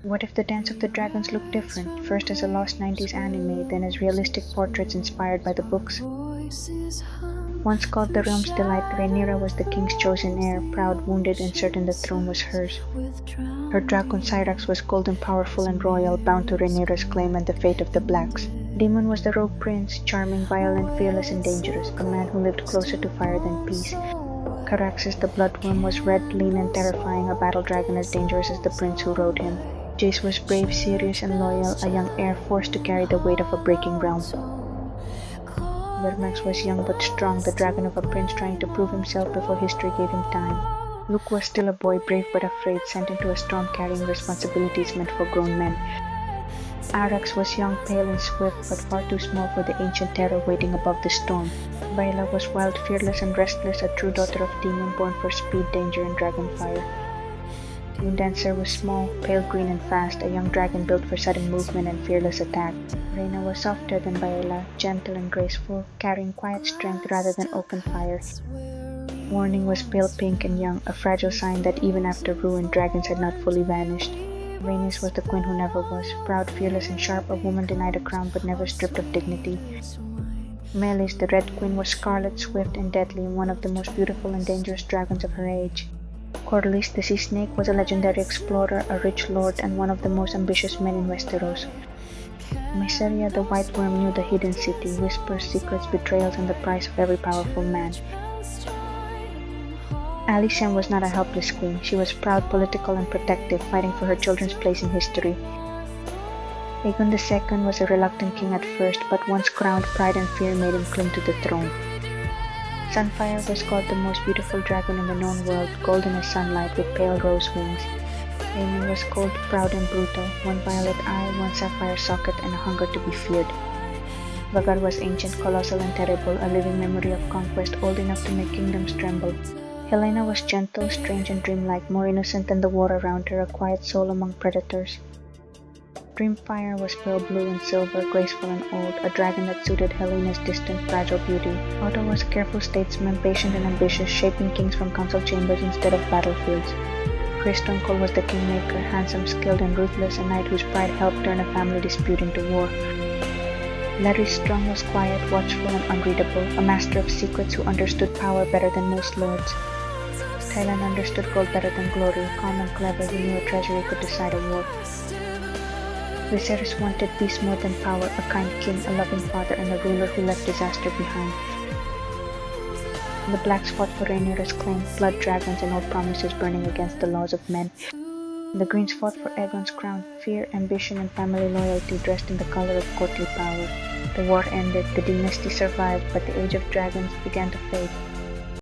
What if the Dance of the Dragons looked different, first as a lost 90s anime, then as realistic portraits inspired by the books? Once called the realm's delight, Rhaenyra was the king's chosen heir, proud, wounded, and certain the throne was hers. Her dragon Syrax was golden, powerful, and royal, bound to Rhaenyra's claim and the fate of the Blacks. Daemon was the rogue prince, charming, violent, fearless, and dangerous, a man who lived closer to fire than peace. Caraxes the bloodworm was red, lean, and terrifying, a battle dragon as dangerous as the prince who rode him. Jace was brave, serious, and loyal, a young heir forced to carry the weight of a breaking realm. Vermax was young but strong, the dragon of a prince trying to prove himself before history gave him time. Luke was still a boy, brave but afraid, sent into a storm carrying responsibilities meant for grown men. Arrax was young, pale, and swift, but far too small for the ancient terror waiting above the storm. Baela was wild, fearless, and restless, a true daughter of Daemon born for speed, danger, and dragonfire. Moondancer was small, pale green, and fast, a young dragon built for sudden movement and fearless attack. Rhaena was softer than Baela, gentle and graceful, carrying quiet strength rather than open fire. Warning was pale pink and young, a fragile sign that even after ruin, dragons had not fully vanished. Rhaenys was the queen who never was, proud, fearless, and sharp, a woman denied a crown but never stripped of dignity. Meleys, the Red Queen, was scarlet, swift, and deadly, one of the most beautiful and dangerous dragons of her age. Corlys, the Sea Snake, was a legendary explorer, a rich lord, and one of the most ambitious men in Westeros. Mysaria, the White Worm, knew the hidden city, whispers, secrets, betrayals, and the price of every powerful man. Alicent was not a helpless queen. She was proud, political, and protective, fighting for her children's place in history. Aegon II was a reluctant king at first, but once crowned, pride and fear made him cling to the throne. Sunfyre was called the most beautiful dragon in the known world, golden as sunlight with pale rose wings. Aemond was cold, proud, and brutal, one violet eye, one sapphire socket, and a hunger to be feared. Vhagar was ancient, colossal, and terrible, a living memory of conquest old enough to make kingdoms tremble. Helaena was gentle, strange, and dreamlike, more innocent than the war around her, a quiet soul among predators. Dreamfyre was pale blue and silver, graceful and old, a dragon that suited Helena's distant, fragile beauty. Otto was a careful statesman, patient and ambitious, shaping kings from council chambers instead of battlefields. Criston Cole was the kingmaker, handsome, skilled, and ruthless, a knight whose pride helped turn a family dispute into war. Larys Strong was quiet, watchful, and unreadable, a master of secrets who understood power better than most lords. Tyland understood gold better than glory, calm and clever, he knew a treasury could decide a war. Viserys wanted peace more than power, a kind king, a loving father, and a ruler who left disaster behind. The Blacks fought for Rhaenyra's claim, blood dragons and old promises burning against the laws of men. The Greens fought for Aegon's crown, fear, ambition, and family loyalty dressed in the color of courtly power. The war ended, the dynasty survived, but the age of dragons began to fade.